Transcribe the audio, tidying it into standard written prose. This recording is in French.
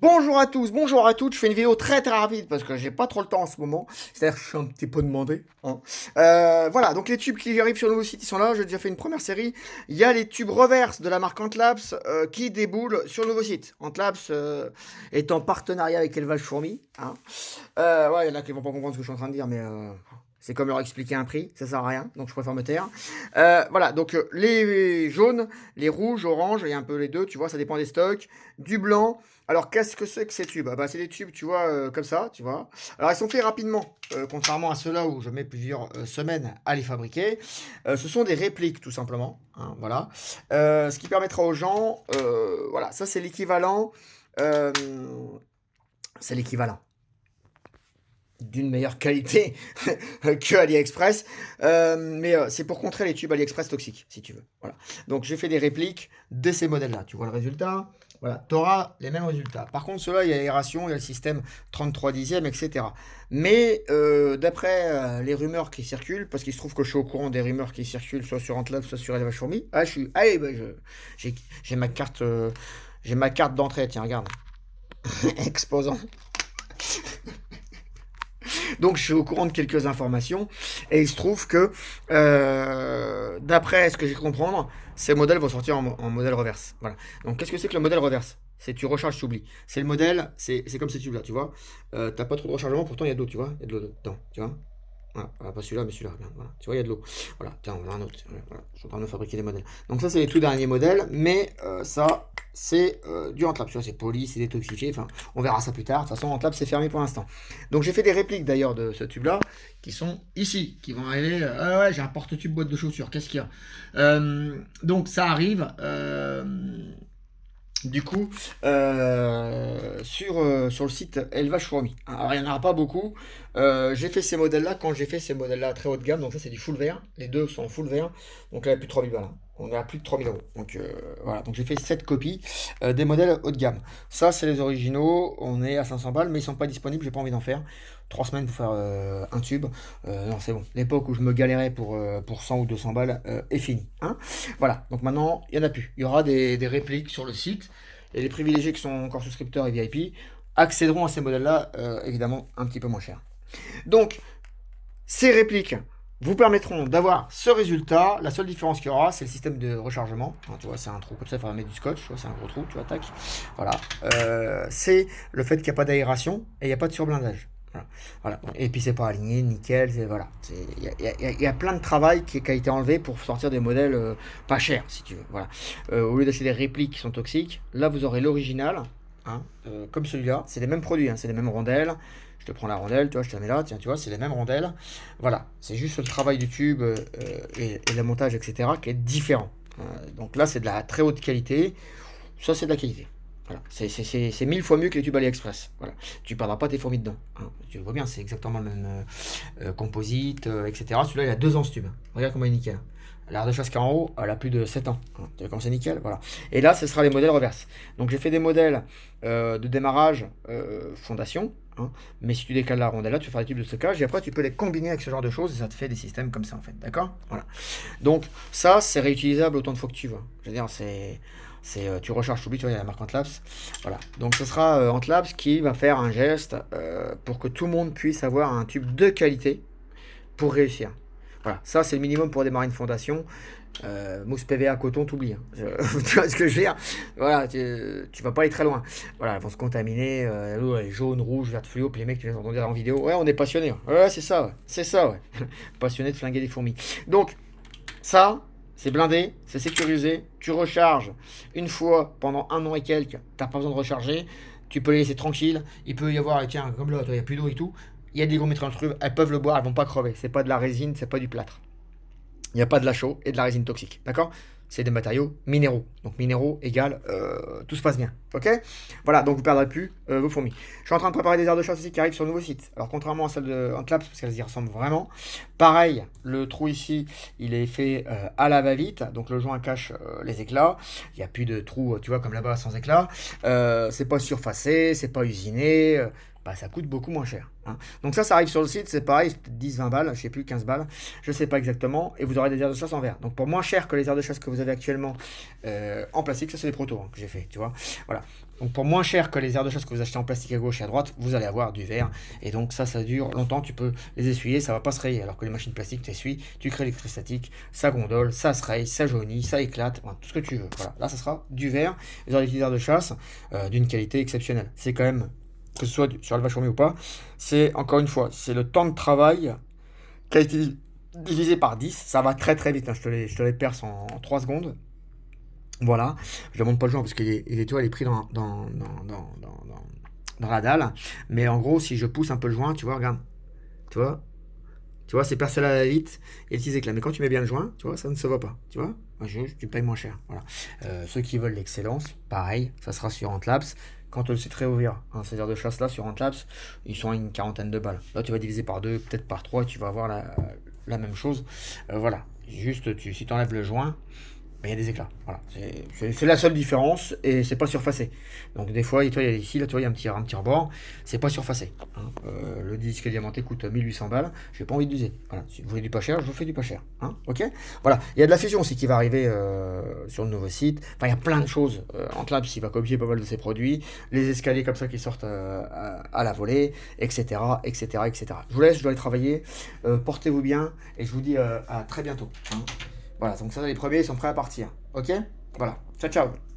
Bonjour à tous, bonjour à toutes. Je fais une vidéo très très rapide parce que j'ai pas trop le temps en ce moment. C'est-à-dire que je suis un petit peu demandé, hein. Voilà, donc les tubes qui arrivent sur le nouveau site, ils sont là. J'ai déjà fait une première série. Il y a les tubes reverse de la marque Antlabs qui déboulent sur le nouveau site. Antlabs est en partenariat avec Élevage Fourmi, hein. Ouais, il y en a qui vont pas comprendre ce que je suis en train de dire, mais c'est comme leur expliquer un prix, ça sert à rien, donc je préfère me taire. Voilà, donc les jaunes, les rouges, oranges, il y a un peu les deux, tu vois, ça dépend des stocks. Du blanc. Alors, qu'est-ce que c'est que ces tubes? Ah bah, c'est des tubes, tu vois, comme ça, tu vois. Alors, ils sont faits rapidement, contrairement à ceux-là où je mets plusieurs semaines à les fabriquer. Ce sont des répliques, tout simplement, hein, voilà. Ce qui permettra aux gens, voilà, ça euh, c'est l'équivalent d'une meilleure qualité que AliExpress. Mais c'est pour contrer les tubes AliExpress toxiques, si tu veux. Voilà. Donc j'ai fait des répliques de ces modèles-là. Tu vois le résultat? Voilà, tu auras les mêmes résultats. Par contre, ceux-là, il y a l'aération, il y a le système 33 dixièmes, etc. Mais d'après les rumeurs qui circulent, parce qu'il se trouve que je suis au courant des rumeurs qui circulent, soit sur Antlab, soit sur Élevage Fourmi. Ah, je suis. Allez, bah, j'ai ma carte. J'ai ma carte d'entrée, tiens, regarde. Exposant. Donc je suis au courant de quelques informations et il se trouve que d'après ce que j'ai pu comprendre, ces modèles vont sortir en modèle reverse. Voilà. Donc qu'est-ce que c'est que le modèle reverse? C'est tu recharges, tu oublies. C'est le modèle, c'est comme ces tubes là, tu vois. T'as pas trop de rechargement, pourtant il y a de l'eau, tu vois. Il y a de l'eau dedans, tu vois. Voilà. Ah, pas celui-là, mais celui-là. Regarde, voilà. Tu vois, il y a de l'eau. Voilà, tiens, on a un autre. Voilà. Je suis en train de fabriquer des modèles. Donc ça, c'est les tout derniers modèles, mais ça, c'est du Antlab. Tu vois, c'est poli, c'est détoxifié. Enfin, on verra ça plus tard. De toute façon, Antlab, c'est fermé pour l'instant. Donc j'ai fait des répliques d'ailleurs de ce tube-là, qui sont ici, qui vont arriver. Ah ouais, j'ai un porte-tube boîte de chaussures. Qu'est-ce qu'il y a? Donc ça arrive. Du coup, sur le site Élevage Fourmi. Alors, il n'y en aura pas beaucoup. J'ai fait ces modèles-là quand j'ai fait ces modèles-là très haut de gamme. Donc, ça, c'est du full vert. Les deux sont full vert. Donc, là, il y a plus de 3000 balles, hein. On est à plus de 3000 euros. Donc, voilà. Donc, j'ai fait 7 copies des modèles haut de gamme. Ça, c'est les originaux. On est à 500 balles, mais ils sont pas disponibles. J'ai pas envie d'en faire. 3 semaines pour faire un tube. Non, c'est bon. L'époque où je me galérais pour 100 ou 200 balles est finie, hein. Voilà, donc maintenant, il n'y en a plus. Il y aura des répliques sur le site. Et les privilégiés qui sont encore souscripteurs et VIP accéderont à ces modèles-là, évidemment, un petit peu moins cher. Donc, ces répliques vous permettront d'avoir ce résultat. La seule différence qu'il y aura, c'est le système de rechargement. Hein, tu vois, c'est un trou comme ça, il faudra mettre du scotch. Tu vois, c'est un gros trou, tu vois, tac. Voilà. C'est le fait qu'il n'y a pas d'aération et il n'y a pas de surblindage. Voilà. Voilà. Et puis c'est pas aligné, nickel, voilà. Il y a plein de travail qui a été enlevé pour sortir des modèles pas chers, si tu veux. Voilà. Au lieu d'acheter des répliques qui sont toxiques, là vous aurez l'original, hein, comme celui-là. C'est les mêmes produits, hein, c'est les mêmes rondelles. Je te prends la rondelle, tu vois, je te la mets là, tiens, tu vois, c'est les mêmes rondelles. Voilà, c'est juste le travail du tube et le montage, etc., qui est différent. Donc là, c'est de la très haute qualité. Ça, c'est de la qualité. Voilà. C'est 1000 fois mieux que les tubes AliExpress. Voilà. Tu ne perdras pas tes fourmis dedans, hein. Tu vois bien, c'est exactement le même composite, etc. Celui-là, il a 2 ans ce tube. Regarde comment il est nickel. L'air de chasse qui est en haut, elle a plus de 7 ans, hein. Tu vois comme c'est nickel, voilà. Et là, ce sera les modèles reverse. Donc j'ai fait des modèles de démarrage fondation, hein. Mais si tu décales la rondelle là, tu fais des tubes de stockage et après tu peux les combiner avec ce genre de choses et ça te fait des systèmes comme ça en fait. D'accord? Voilà. Donc ça, c'est réutilisable autant de fois que tu veux. Je veux dire, tu recharges, tu oublies, tu vois, il y a la marque Antlabs. Voilà. Donc ce sera Antlabs qui va faire un geste pour que tout le monde puisse avoir un tube de qualité pour réussir. Voilà, ça c'est le minimum pour démarrer une fondation. Mousse PVA, coton, t'oublies, hein. Tu vois ce que je veux dire? Voilà, tu vas pas aller très loin. Voilà, elles vont se contaminer. L'eau elle est jaune, rouge, verte fluo. Puis les mecs, tu les entends dire en vidéo. Ouais, on est passionné. Ouais, c'est ça, ouais. C'est ça, ouais. Passionné de flinguer des fourmis. Donc, ça, c'est blindé, c'est sécurisé. Tu recharges une fois pendant 1 an et quelques. T'as pas besoin de recharger. Tu peux les laisser tranquilles. Il peut y avoir, tiens, comme là, il n'y a plus d'eau et tout. Il y a des l'hygrométrie dans le truc, elles peuvent le boire, elles vont pas crever. C'est pas de la résine, c'est pas du plâtre. Il n'y a pas de la chaux et de la résine toxique. D'accord? C'est des matériaux minéraux. Donc minéraux égale tout se passe bien. Ok? Voilà, donc vous ne perdrez plus vos fourmis. Je suis en train de préparer des aires de chasse aussi qui arrivent sur le nouveau site. Alors contrairement à celle de Antlabs, parce qu'elles y ressemblent vraiment, pareil, le trou ici, il est fait à la va-vite. Donc le joint cache les éclats. Il n'y a plus de trou, tu vois, comme là-bas sans éclat. C'est pas surfacé, c'est pas usiné. Bah, ça coûte beaucoup moins cher, hein. Donc ça arrive sur le site, c'est pareil, c'est 10-20 balles, je sais plus, 15 balles, je sais pas exactement, et vous aurez des aires de chasse en verre. Donc pour moins cher que les aires de chasse que vous avez actuellement en plastique, ça c'est les protos, hein, que j'ai fait, tu vois. Voilà. Donc pour moins cher que les aires de chasse que vous achetez en plastique à gauche et à droite, vous allez avoir du verre. Et donc ça dure longtemps, tu peux les essuyer, ça va pas se rayer. Alors que les machines plastiques, tu essuies, tu crées l'électrostatique, ça gondole, ça se raye, ça jaunit, ça éclate, enfin, tout ce que tu veux. Voilà, là ça sera du verre. Vous aurez des petites aires de chasse d'une qualité exceptionnelle. C'est quand même, que ce soit sur le vache fourmi ou pas, c'est encore une fois, c'est le temps de travail qui a été divisé par 10. Ça va très très vite, hein. Je te les perce en 3 secondes. Voilà, je ne montre pas le joint parce qu'il est, tu vois, il est pris dans la dalle. Mais en gros, si je pousse un peu le joint, tu vois, regarde, tu vois, c'est percé là à la vite et le petit éclat. Mais quand tu mets bien le joint, tu vois, ça ne se voit pas, tu vois. Tu payes moins cher. Voilà. Ceux qui veulent l'excellence, pareil, ça sera sur Antlabs. Quand c'est très ouvert, hein, ces aires de chasse là sur Antlabs, ils sont à une quarantaine de balles. Là, tu vas diviser par deux, peut-être par trois, et tu vas avoir la même chose. Voilà. Juste, si tu enlèves le joint, ben, il y a des éclats. Voilà. C'est la seule différence et c'est pas surfacé. Donc des fois, toi, ici, là, tu vois, il y a un petit rebord. C'est pas surfacé. Hein. Le disque diamanté coûte 1800 balles. J'ai pas envie de l'user. Voilà. Si vous voulez du pas cher, je vous fais du pas cher. Hein. Ok. Voilà. Il y a de la fusion aussi qui va arriver sur le nouveau site. Enfin, il y a plein de choses. Antlabs, il va copier pas mal de ses produits. Les escaliers comme ça qui sortent à la volée, etc., etc., etc. Je vous laisse. Je dois aller travailler. Portez-vous bien et je vous dis à très bientôt. Hein. Voilà, donc ça, les premiers, ils sont prêts à partir. Ok. Voilà. Ciao, ciao.